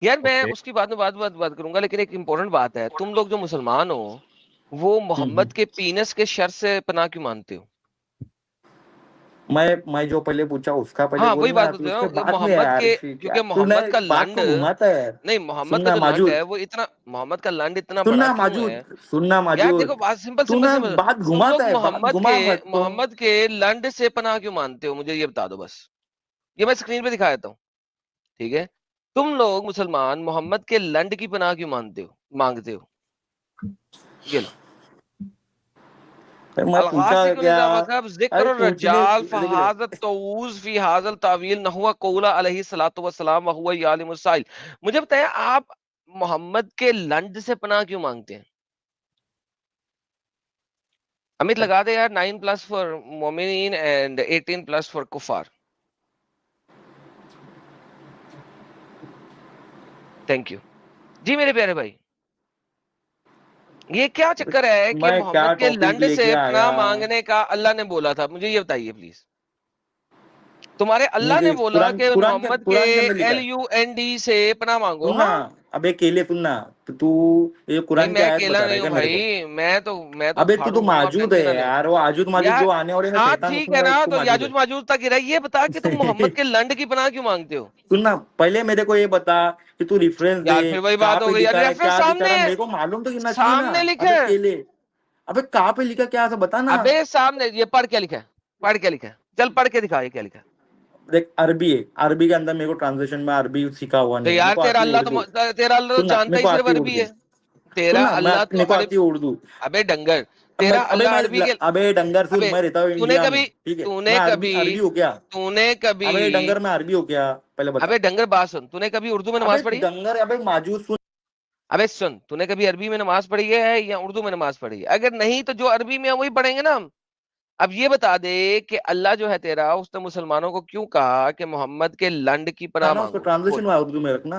यार मैं ओके। उसकी बात करूंगा, लेकिन एक इंपॉर्टेंट बात है, तुम लोग जो मुसलमान हो वो हम्म। मोहम्मद के पीनस के शर से पनाह क्यों मानते हो? मैं जो पहले पूछा उसका पहले हाँ वही बोलना, बात फिर बता रहा उसके हूँ कि बाद में मोहम्मद यार के, क्या क्योंकि तूने मोहम्मद का बात लंड, को घुमाता है यार। नहीं मोहम्मद का सुनना जो लंड माजूद, है वो इतना, मोहम्मद का लंड इतना बड़ा सुनना क्यों है? माजूद, सुनना यार माजूद। देखो बात सिंपल तू सिंपल ना सिंपल, बात तुम घुमाता लोग है, बात घुमा मत तो। मोहम्मद के लंड से पनाह क्यों मानते हो, मुझे ये बता दो बस। ये मैं स्क्रीन पे दिखा देता हूँ, ठीक है? तुम लोग मुसलमान मोहम्मद के लंड की पनाह क्यों मांगते हो? ये लो। मैं पूछा अलगासिकुन क्या? इज़ा वक़ब अरे ज़िक्र पूछने रजाल देख ले। फ़हाज़त तऊज़ फ़ी हाज़ल तावील नहुवा कौला अलैहि सलातु वस्सलाम व हुवा यालिमुस साइल। मुझे बताइए आप मोहम्मद के लंड से पनाह क्यों मांगते हैं? अमित लगा दे यार, 9 प्लस फॉर मोमिनीन एंड 18 प्लस फॉर कुफार। Thank you. जी मेरे प्यारे भाई, ये क्या चक्कर है कि मैं क्या मोहम्मद के टॉपिक लंड लेके से आया? पनाह मांगने का अल्लाह ने बोला था? मुझे ये बताइए प्लीज। तुम्हारे नहीं अल्लाह ने बोला कि मोहम्मद के कुरान के अंदर लिखा है। LUND से पनाह मांगो, सुनना, हाँ। अबे केले सुनना। तो तू ये भाई कुरान की मैं आयत अकेला बता रहा नहीं है हूँ क्या मेरे को? भाई, मैं तो अबे तू तो फाड़ूंगा वहां माजूद है पेंसिल ने। यार, वो आजूद माजूद जो यार आने वाले ना हाँ शैतान, ठीक उसमें है का ना, तू तो माजूद याजूज माजूज तक गिरा, ये बता कि तुम मोहम्मद है। के लंड की पनाह क्यों मांगते हो? सुनना, पहले मेरे को ये बता कि तू रेफरेंस दे। यार फिर वही कहाँ बात हो पे गई यार, लिखा है, रेफरेंस क्या लिखा सामने है, है। मेरे को मालूम तो करना चाहिए ना। सामने लिखा अबे है। केले, अबे कहाँ पे लिखा, क्या ऐसा बता ना। अबे सामने, ये पढ़ क्या लिखा है? पढ़ क्या लिखा है? चल पढ़ के दिखा, ये क्या लिखा है? देख अरबी है, अरबी के अंदर मेरे को ट्रांसलेशन में अरबी सीखा हुआ तो नहीं है, मेरे यार को आती है उर्दू। तेरा अल्लाह तो सुनना, जानता मेरे ही को सिर्फ आती है अरबी उर्दू। है। तेरा सुनना, अल्लाह तो मेरे को अरब। आती है उर्दू। अबे डंगर, अब मैं तेरा अबे अल्लाह मैं अरबी के। अबे डंगर सुन, अबे मैं रहता हूँ तूने इंडिया में, कभी ठीक है, मैं तूने अरबी कभी अरबी हो क्या? तूने कभी अबे डंगर, मैं अरबी हो क्या, पहले बता। अबे डंगर बात सुन, तूने कभी उर्दू में अबे नमाज पढ़ी है? डंगर, अबे माजूद सुन। अबे सुन, तूने कभी अरबी में नमाज पढ़ी है या उर्दू में नमाज पढ़ी है? अगर नहीं तो जो अरबी में है वही पढ़ेंगे ना हम। अब ये बता दे कि अल्लाह जो है तेरा, उसने मुसलमानों को क्यों कहा कि मोहम्मद के लंड की था पनाह ना, उसका मांगो? ट्रांसलेशन बोल, वहाँ उर्दू में रखना।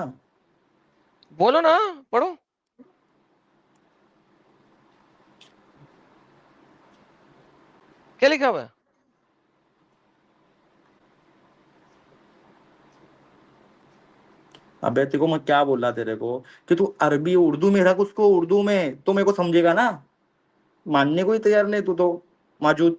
बोलो ना, पढ़ो। क्या लिखा हुआ है? अबे तेरे को मैं क्या बोला तेरे को, कि तू अरबी उर्दू में रख उसको, उर्दू में तो मेरे को समझेगा ना। मानने को ही तैयार नहीं तू तो, माजूद।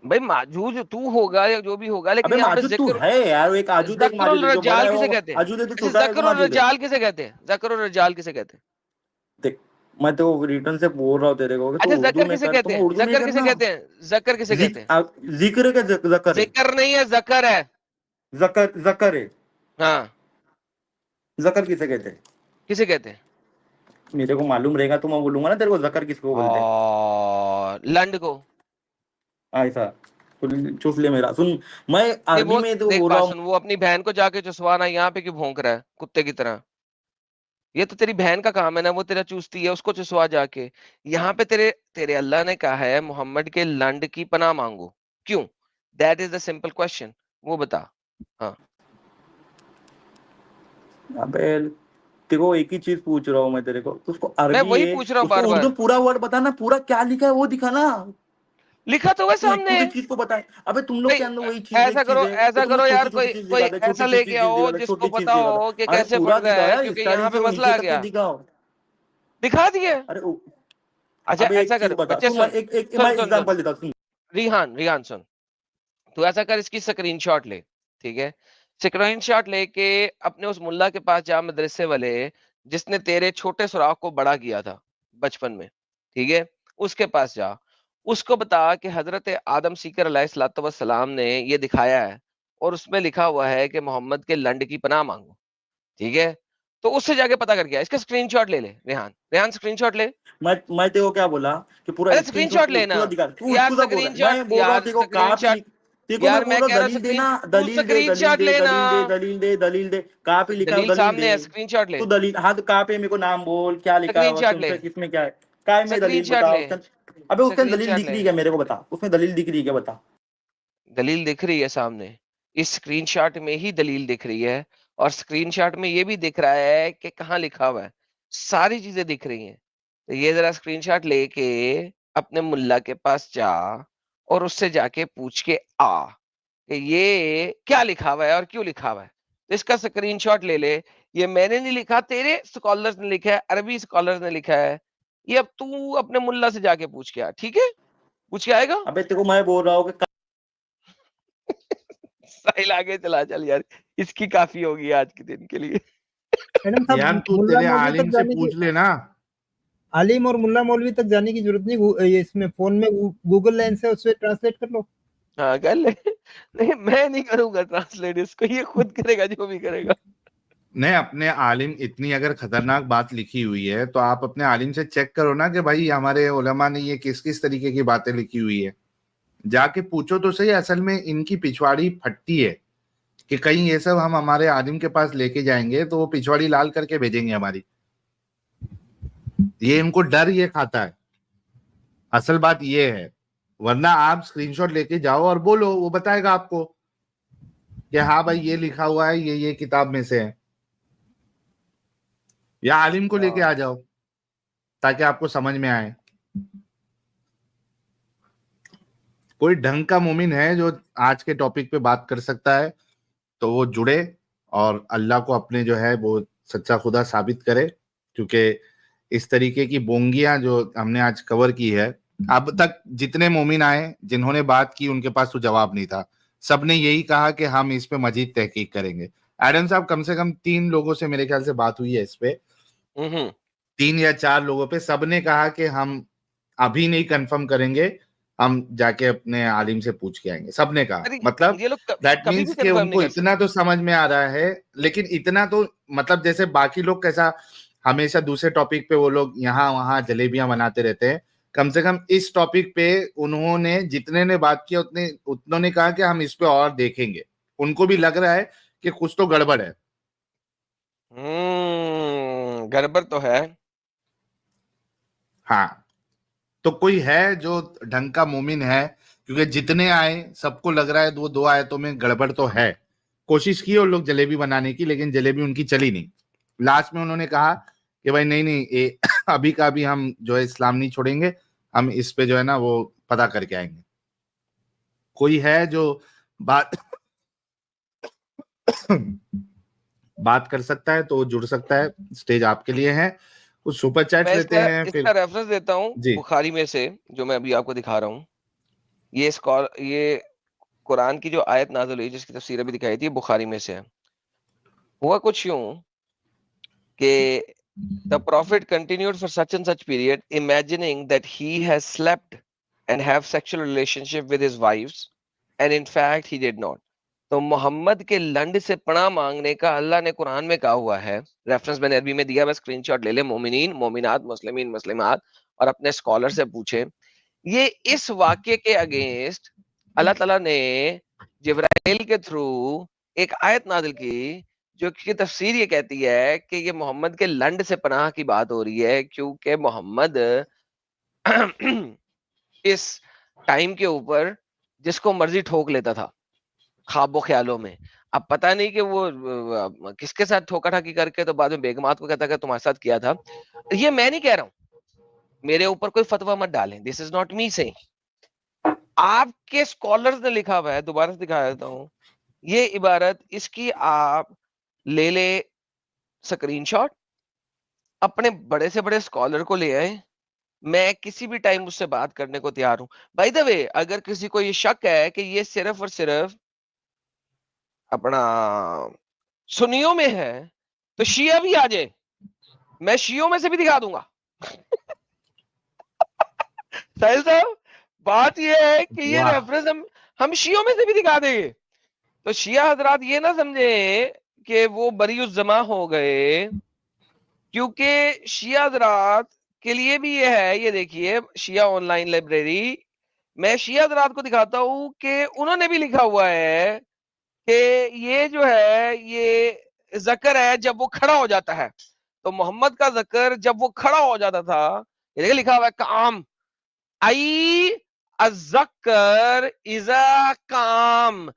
भाई माजूज तू होगा या जो भी होगा, लेकिन अबे यहाँ पे माजूद तू जिक्र, है यार, एक आजूद एक जकरुल माजूद है, जो बड़ा रजाल है किसे वो कहते हैं? आजूद है, तो अच्छा, छोटा है तो जकरुल माजूद है। रजाल किसे कहते हैं? जकरुल रजाल किसे कहते हैं? देख, मैं तो रिटर्न से बोल रहा हूँ तेरे को कि तू अच्छा उर्दू जकर में किसे कर, तो कहते मैं हैं? उर्दू में ही जकर किसे करना। कहते हैं? जकर किसे कहते हैं? जिक्र के जकर है। जिक्र नहीं है, जकर है। जकर जकर है। हाँ। जकर किसे कहते हैं? किसे कहते हैं? मेरे को मालूम रहेगा तो मैं बोलूंगा ना तेरे को, जकर किसको बोलते हैं। और लंड को। ऐसा तो चूस ले मेरा सुन। मैं नहीं अरबी वो, में तो देख बोल रहा बात हूँ। सुन, वो अपनी बहन को जाके चुसवाना, यहाँ पे क्यों भौंक रहा है कुत्ते की तरह? ये तो तेरी बहन का काम है ना, वो तेरा चूसती है, उसको चुसवा जाके। यहाँ पे तेरे तेरे अल्लाह ने कहा है मोहम्मद के लंड की पनाह मांगो। क्यों? That is the simple question, वो बता। हाँ। अबे तेरे को एक ही चीज पूछ रहा हूँ मैं तेरे को, तो उसको मैं अरबी वही है, पूछ रहा हूँ उसको बार उर्दू बार। पूरा वर्ड बताना, पूरा क्या लिखा है वो दिखाना। लिखा तो है तू एक सामने। छोटी चीज को बताए, अबे तुम लोग भाई के अंदर वही चीज, एक चीज है कि ऐसा तुम लोग करो छोटी यार, छोटी कोई चीज कोई दिखाते, छोटी ऐसा छोटी लेके चीज आओ दिखाते, जिसको छोटी चीज पता दिखाते। हो कि अरे कैसे पूरा पढ़ना दिखाओ है, यार, क्योंकि स्टार्टिंग यहाँ से पे वो मसला नीचे आ तक के गया। दिखाओ। दिखा दिए। अरे अच्छा अबे एक ऐसा चीज कर, बता बच्चे सुन, सुन, मैं सुन सुन सुन। एग्जांपल देता हूँ, सुन। रिहान रिहान सुन, तू ऐसा कर, इसकी स्क्रीनशॉट ले, ठीक है? स्क्रीनशॉट लेके अपने उस मुल्ला के पास जा, मदरसे वाले, जिसने तेरे छोटे सुराख को बड़ा किया था बचपन में, ठीक है? उसके पास जा, उसको बता कि हजरत आदम सीकर अलैहिस्सलाम ने ये दिखाया है, और उसमें लिखा हुआ है कि मोहम्मद के लंड की पनाह मांगो, ठीक है? तो उससे जाके पता करके आ, इसका स्क्रीनशॉट ले ले। रेहान रेहान स्क्रीनशॉट ले। मैं तेरे को क्या बोला, कि पूरा अरे स्क्रीनशॉट स्क्रीनशॉट लेना। पूरा दिखा, तू यार तू सब बोल रहा है, मैं बोल रहा हूँ यार तेरे को कहाँ पे स्क्रीनशॉट। तेरे को मैं यार बोल मैं रहा हूँ कह रहा हूँ दलील स्क्रीन, देना, तू दलील दे, दलील स्क्रीनशॉट दे, लेना। दलील दे, दलील दे, दलील दे। कहाँ पे लिखा है वो दलील दलील सामने दे। है, स्क्रीनशॉट ले। तू दलील, हाँ तो कहाँ पे, मेरे को नाम बोल, क्या लिखा है स्क्रीनशॉट ले। उसमें, किसमें क्या है, काय में दलील स्क्रीनशॉट बता ले। उसका। अबे उसके अंदर दलील स्क्रीनशॉट दिख ले। रही है मेरे को बता, उसमें दलील दिख रही है क्या बता। दलील दिख रही है सामने। इस स्क्रीनशॉट में ही दलील दिख रही है, और स्क्रीनशॉट में ये भी दिख रहा है कि कहाँ लिखा हुआ है। सारी चीजें दिख रही हैं। तो ये जरा स्क्रीनशॉट लेके अपने मुल्ला के पास जा, और उससे जाके पूछ के आ कि ये क्या लिखा हुआ है और क्यों लिखा हुआ है। तो इसका स्क्रीनशॉट ले ले। ये मैंने नहीं लिखा, तेरे स्कॉलर्स ने लिखा है, अरबी स्कॉलर्स ने लिखा है। ये अब तू अपने मुल्ला से जाके पूछ के आ, ठीक है? पूछ के आएगा। अबे तेरे को मैं बोल रहा हूँ कि साहिल आगे चला चल यार, इसकी काफी होगी आज के दिन के लिए। मैडम साहब यार तू मुल्ला तेरे मौलवी आलिम तक से जाने की, पूछ लेना। आलिम और मुल्ला मौलवी तक जाने की जरूरत नहीं, ये इसमें फोन में गूगल लेंस है, उससे ट्रांसलेट कर लो। हाँ कर ले। नहीं मैं नहीं करूंगा ट्रांसलेट इसको, ये खुद करेगा जो भी करेगा। नहीं, अपने आलिम इतनी अगर खतरनाक बात लिखी हुई है तो आप अपने आलिम से चेक करो ना कि भाई हमारे उलमा ने ये किस किस तरीके की बातें लिखी हुई है। जाके पूछो तो सही, असल में इनकी पिछवाड़ी फटती है कि कहीं ये सब हम हमारे आलिम के पास लेके जाएंगे तो वो पिछवाड़ी लाल करके भेजेंगे हमारी। ये इनको डर ये खाता है, असल बात ये है। वरना आप स्क्रीनशॉट लेके जाओ और बोलो, वो बताएगा आपको कि हाँ भाई ये लिखा हुआ है, ये किताब में से है। या आलिम को लेके आ जाओ ताकि आपको समझ में आए। कोई ढंग का मोमिन है जो आज के टॉपिक पे बात कर सकता है तो वो जुड़े और अल्लाह को अपने जो है वो सच्चा खुदा साबित करे। क्योंकि इस तरीके की बोंगियां जो हमने आज कवर की है, अब तक जितने मोमिन आए जिन्होंने बात की उनके पास तो जवाब नहीं था। सबने यही कहा कि हम इस पे मजीद तहकीक करेंगे। एडम साहब कम से कम 3 लोगों से मेरे ख्याल से बात हुई है इस पे, 3 या 4 लोगों पे, सबने कहा कि हम अभी नहीं कंफर्म करेंगे, हम जाके अपने आलिम से पूछ के आएंगे। सबने कहा, अरे मतलब ये लोग दैट कभी भी मीन्स कि कंफर्म नहीं उनको कर इतना सकते। तो समझ में आ रहा है। लेकिन इतना तो मतलब जैसे बाकी लोग कैसा हमेशा दूसरे टॉपिक पे वो लोग यहाँ वहां जलेबियां बनाते रहते हैं, कम से कम इस टॉपिक पे उन्होंने जितने ने बात किया उतनों ने कहा कि हम इस पे और देखेंगे। उनको भी लग रहा है कि कुछ तो गड़बड़ है। गड़बड़ तो है। हाँ, तो कोई है जो ढंग का मोमिन है, क्योंकि जितने आए सबको लग रहा है दो आयतों में गड़बड़ तो है। कोशिश की उन लोग जलेबी बनाने की, लेकिन जलेबी उनकी चली नहीं। लास्ट में उन्होंने कहा कि भाई नहीं नहीं ये अभी का अभी हम जो है इस्लाम नहीं छोड़ेंगे, हम इस पे जो है ना वो पता करके आएंगे। कोई है जो बात बात कर सकता है तो जुड़ सकता है, स्टेज आपके लिए है। कुछ सुपर चैट्स मैं लेते इसका हैं इसका फिर। रेफरेंस देता हूँ जी बुखारी में से, जो मैं अभी आपको दिखा रहा हूँ। ये कुरान की जो आयत नाज़िल हुई जिसकी तफसीर अभी दिखाई थी, बुखारी में से है। हुआ कुछ यूं कि the prophet continued for such and such period, imagining that he has slept and have sexual relationship with his wives, and in fact he did not. तो मोहम्मद के लंड से पनाह मांगने का अल्लाह ने कुरान में कहा हुआ है। रेफरेंस मैंने अरबी में दिया, बस स्क्रीनशॉट ले ले। मोमिनीन, मोमिनात, मुस्लिमीन, मुस्लिमात, और अपने स्कॉलर से पूछे। ये इस वाक्य के अगेंस्ट अल्लाह ताला ने जिब्राइल के थ्रू एक आयत नाजिल की, जो की तफसीर ये कहती है कि ये मोहम्मद के लंड से पनाह की बात हो रही है, क्योंकि मोहम्मद इस टाइम के ऊपर जिसको मर्जी ठोक लेता था ख्वाबों ख्यालों में। अब पता नहीं कि वो किसके साथ ठोका ठाकी करके तो बाद में बेगमात को कहता है तुम्हारे साथ किया था। ये मैं नहीं कह रहा हूं, मेरे ऊपर कोई फतवा मत डालें, this is not me saying. आपके स्कॉलर्स ने लिखा हुआ है, दोबारा से दिखा देता हूं ये इबारत। इसकी आप ले ले स्क्रीनशॉट, अपने बड़े से बड़े स्कॉलर को ले आए। मैं किसी भी टाइम उससे बात करने को तैयार हूं। बाय द वे, अगर किसी को ये शक है कि ये सिर्फ और सिर्फ अपना सुन्नियों में है, तो शिया भी आ जाए, मैं शियों में से भी दिखा दूंगा। साहिल साहब, बात ये है कि ये वाह, रेफरेंस हम शियों में से भी दिखा देंगे। तो शिया हजरात ये ना समझे कि वो बरीउज जमा हो गए, क्योंकि शिया हजरात के लिए भी ये है। ये देखिए शिया ऑनलाइन लाइब्रेरी, मैं शिया हजरात को दिखाता हूं कि उन्होंने भी लिखा हुआ है कि ये जो है ये जकर है जब वो खड़ा हो जाता है। तो मोहम्मद का जकर जब वो खड़ा हो जाता था, ये देखिए लिखा हुआ है काम, आई अजकर इजा काम।